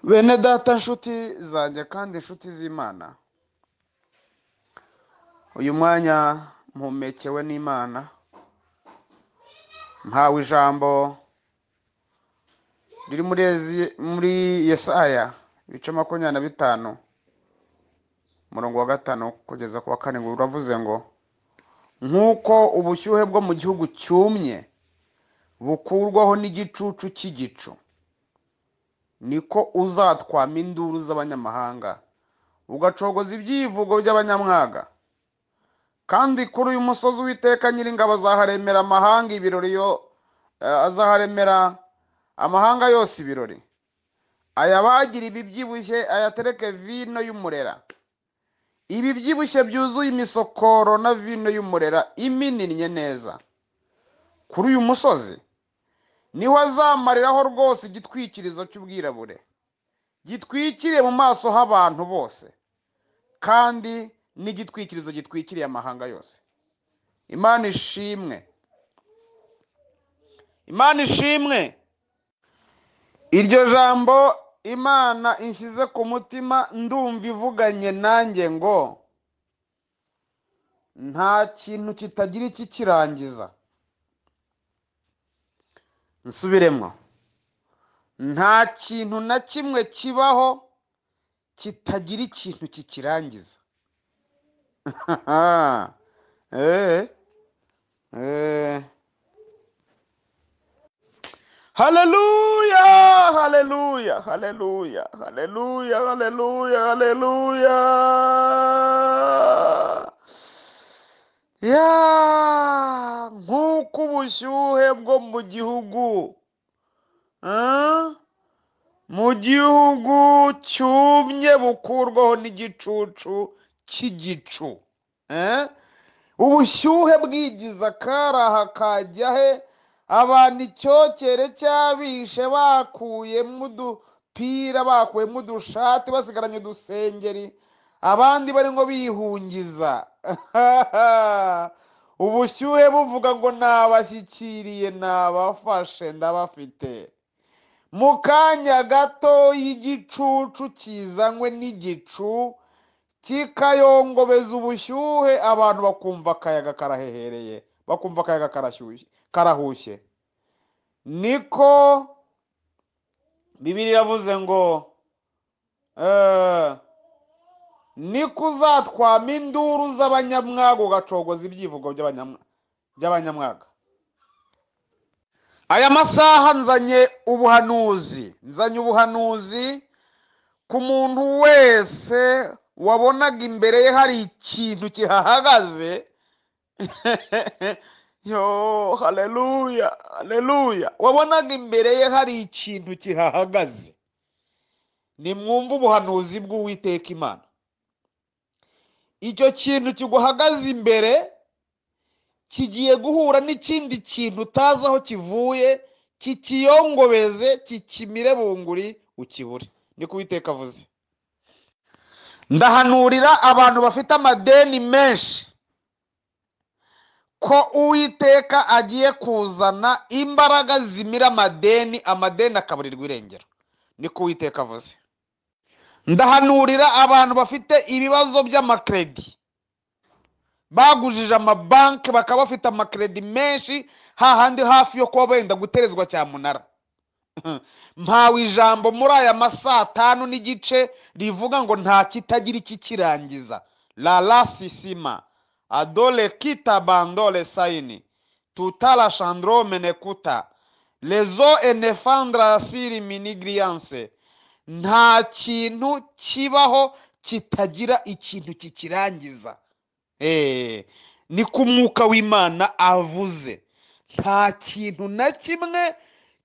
Bene data nshuti zanjye kandi inshuti z'Imana, uyu mwanya mpumekewe n'Imana, mpawe ijambo riri muri Yesaya ibice 25 umurongo wa 5 kugeza ku wa 7 ngo uravuze ngo nk'uko ubushyuhe bwo mu gihugu cyumye bukurwaho n'igicucu cy'igicu, niko uzatwama induru z'abanyamahanga ugacogoza ibyivugo by'abanyamwaga. Kandi kuri uyu musozi Uwiteka Nyiringabo azaharemera amahanga ibirori, azaharemera amahanga yose ibirori. Ayabagira ibibyibushye ayatereke vino y'umurera, ibibyibushye byuzuye imisokoro na vino y'umurera imininnye neza. Kuri uyu musozi niho azamariraho rwose igitwikirizo cy'ubwirabure, gitwikiriye mu maso h'abantu bose, kandi n'igitwikirizo gitwikiriye amahanga yose. Imana ishimwe, Imana ishimwe. Iryo jambo Imana inshyize ku mutima, ndumva ivuganye nanjye ngo nta kintu kitagira ikikirangiza. Nsubiremo, nta kintu na kimwe kibaho kitagira ikintu kikirangiza. Haleluya, haleluya, haleluya, haleluya, haleluya, haleluya. Nk'uko ubushyuhe bwo mu gihugu cyumye bukurwaho n'igicucu cy'igicu, ubushyuhe bwigize akaraha kajya he, abantu icyokere cyabishe bakuyemo udupira, bakuyemo udushati, basigaranye udusengeri, abandi bari ngo bihungiza. Ubushyuhe buvuga ngo nabashyikiriye, nabafashe, ndabafite. Mu kanya gato y'igicucu kizanywe n'igicu kikayongobeza ubushyuhe, abantu bakumva akayaga karahehereye, bakumva akayaga karahushye. Niko Bibiliya iravuze ngo niko uzatwama induru z'abanyamwaga ugacogoza ibyivugo by'abanyamwaga. Aya masaha nzanye ubuhanuzi ku muntu wese wabonaga imbere ye hari ikintu kihahagaze. Yo, haleluya, haleluya. Wabonaga imbere ye hari ikintu kihahagaze. Nimwumve ubuhanuzi bw'Uwiteka Imana. Icyo kintu kiguhagaze imbere kigiye guhura n'ikindi kintu utazi aho kivuye, kikiyongobeze, kikimire bunguri, ukibure. Niko Uwiteka avuze. Ndahanurira abantu bafite amadeni menshi ko Uwiteka agiye kuzana imbaraga zimira amadeni akaburirwa irengero. Niko Uwiteka avuze. Ndahanurira abantu bafite ibibazo by'amakredi, bagujije amabanki bakaba bafite amakredi menshi, hahandi hafi yo kuba benda guterezwa cyamunara. Mpawe ijambo muri aya masaa 5 rivuga ngo nta kitagira ikikirangiza. La rasisima adole kita bandole saini tutala chandrome nekuta lezo enefandra siri minigriance. Nta kintu kibaho kitagira ikintu kikirangiza. Ni ku Mwuka w'Imana avuze. Nta kintu na kimwe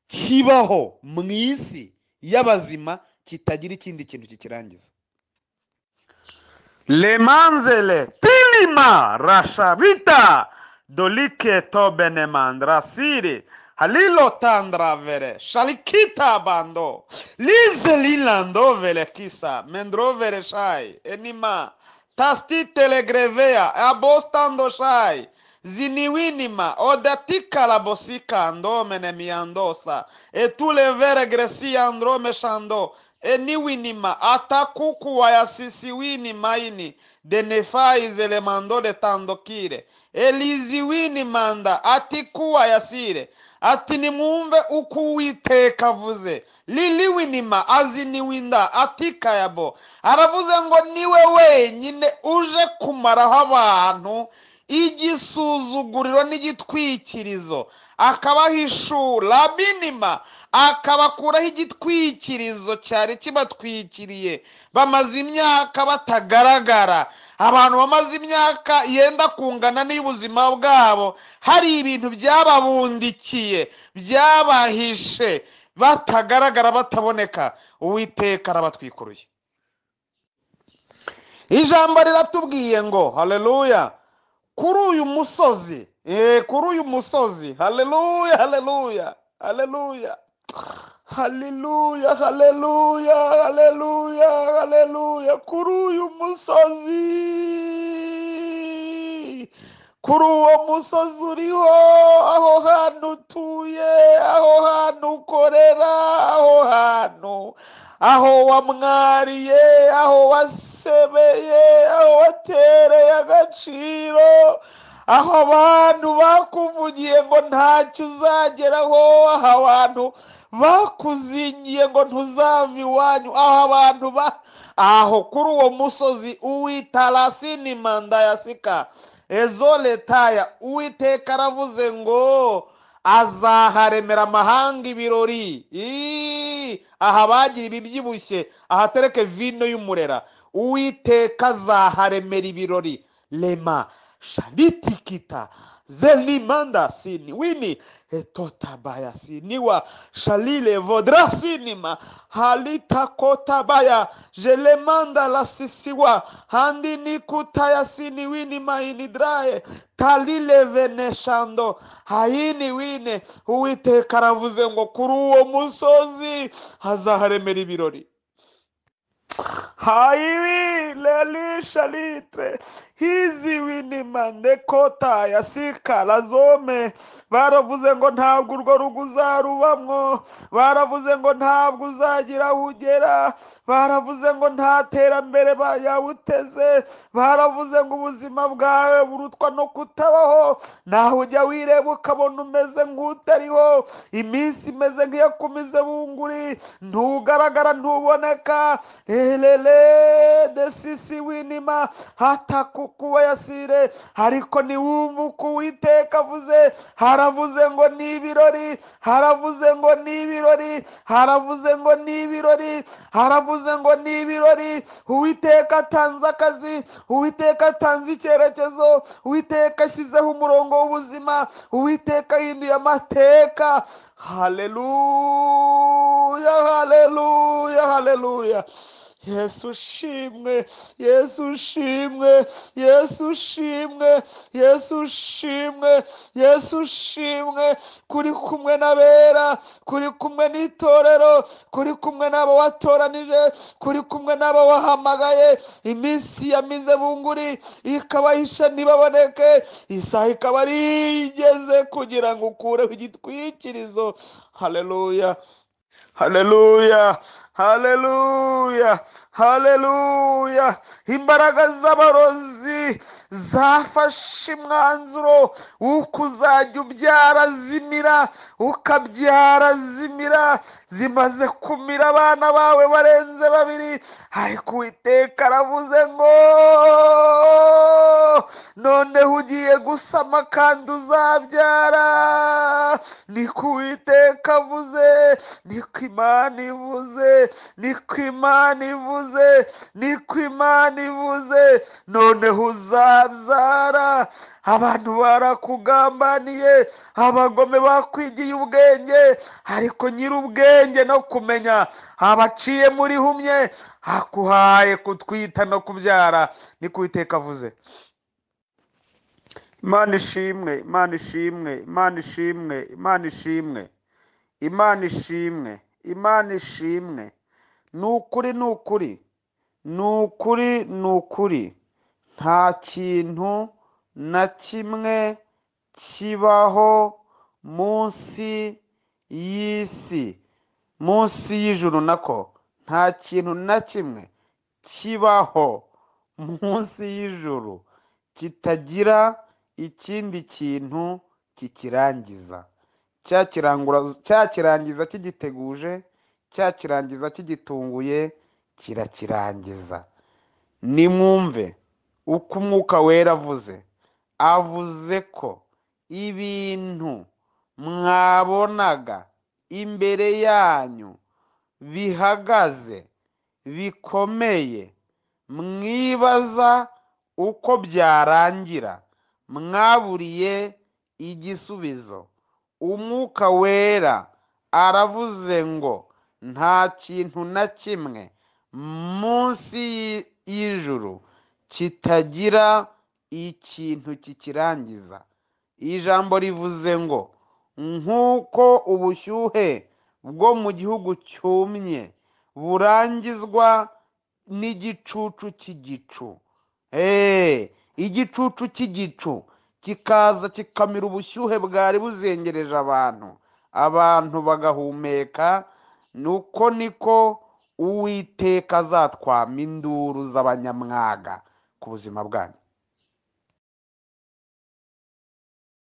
kibaho mu isi y'abazima kitagira ikindi kintu kikirangiza. Le manzele tilima rashabita dolike tobene mandrasiri halilo tandra vere shalikita bando lize lilando vele kisa mendro vere shai enima tasti telegrevea abostando shai ziniwinima odatika labosika ndomene miandosa etulevere gresi androme shando eniwinima atakuku wayasisiwini maini denefaize le mando de tandokire eliziwini manda atikuwa yasire ati nimwumve uko Uwiteka avuze liliwinima aziniwinda atikayabo aravuze ngo niwe wenyine uje kumaraho abantu igisuzuguriro n'igitwikirizo akabahishura binima akabakuraho igitwikirizo cyari kibatwikiriye bamaze imyaka batagaragara abantu bamaze imyaka yenda kungana n'ubuzima bwabo hari ibintu byababundikiye byabahishe batagaragara bataboneka Uwiteka arabatwikuruye ijambo riratubwiye ngo haleluya kuri uyu musozi haleluya haleluya haleluya haleluya haleluya haleluya haleluya kuri uyu musozi kuri uwo musozi uriho aho hantu utuye aho hantu ukorera aho hantu aho wamwariye aho wasebeye aho watereye agaciro aho abantu bakuvugiye ngo ntacyo uzageraho aho abantu bakuzingiye ngo ntuzava iwanyu aho abantu aho kuri uwo musozi uwitarasini manda yasika ezo letaya Uwiteka aravuze ngo azaharemera amahanga ibirori aha bagira ibibyibushye ahatereke vino y'umurera Uwiteka azaharemera ibirori lema shalitikita zelimanda sini wini etotabaya siniwa shalile vodra sinima halita kotabaya jelemanda la sisiwa handi nikutaya sini wini mahini drae talile veneshando hayini wine Uwiteka aravuze ngo kuri uwo musozi hazaharemera ibirori haiwi lelisha litre hizi wini mande kota yasika lazome baravuze ngo ntabwo urwo rugo uzarubamwo baravuze ngo ntabwo uzagira ugera baravuze ngo nta terambere yawuteze baravuze ngo ubuzima bwawe burutwa no kutabaho naho ujya wireba ukabona umeze nk'utariho iminsi imeze nk'iyakumize bunguri ntugaragara ntuboneka lele desisi winima hatakukuwa yasire ariko niwumva uko Uwiteka avuze haravuze ngo ni ibirori haravuze ngo ni ibirori haravuze ngo ni ibirori haravuze ngo ni ibirori Uwiteka atanze akazi Uwiteka atanze icyerekezo Uwiteka ashyizeho umurongo w'ubuzima Uwiteka ahinduye amateka haleluya haleluya haleluya Yesu shimwe Yesu shimwe Yesu shimwe Yesu shimwe Yesu shimwe kuri kumwe n'abera kuri kumwe n'itorero kuri kumwe n'abo watoranije kuri kumwe n'abo wahamagaye iminsi yamize bunguri ikabahisha ntibaboneke isaha ikaba ari igeze kugira ngo ukureho igitwikirizo haleluya haleluya haleluya haleluya imbaraga z'abarozi zafashe umwanzuro w'uko uzajya ubyara zimira ukabyara zimira zimaze kumira abana bawe barenze babiri ariko Uwiteka aravuze ngo noneho ugiye gusama kandi uzabyara niko Uwiteka avuze niko Imana ivuze niko Imana ivuze niko Imana ivuze noneho uzabyara abantu barakugambaniye abagome bakwigiye ubwenge ariko nyiri ubwenge no kumenya abaciye muri humye akuhaye kutwita no kubyara niko Uwiteka avuze Imana ishimwe Imana ishimwe Imana ishimwe Imana ishimwe Imana ishimwe Imana ishimwe nukuri nukuri nukuri nukuri nta kintu na kimwe kibaho munsi y'isi, munsi y'ijuru nako nta kintu na kimwe kibaho munsi y'ijuru kitagira ikindi kintu kikirangiza. Cya kirangiza kigiteguje, cya kirangiza kigitunguye, kirakirangiza. Nimwumve uko Umwuka Wera avuze ko ibintu mwabonaga imbere yanyu bihagaze bikomeye, mwibaza uko byarangira, mwaburiye igisubizo. Umwuka Wera aravuze ngo nta kintu na kimwe munsi y'ijuru kitagira ikintu kikirangiza. Ijambo rivuze ngo nk'uko ubushyuhe bwo mu gihugu cyumye burangizwa n'igicucu cy'igicu. Igicucu cy'igicu kikaza kikamira ubushyuhe bwari buzengereje abantu bagahumeka. Nuko niko Uwiteka azatwama induru z'abanyamwaga ku buzima bwanyu.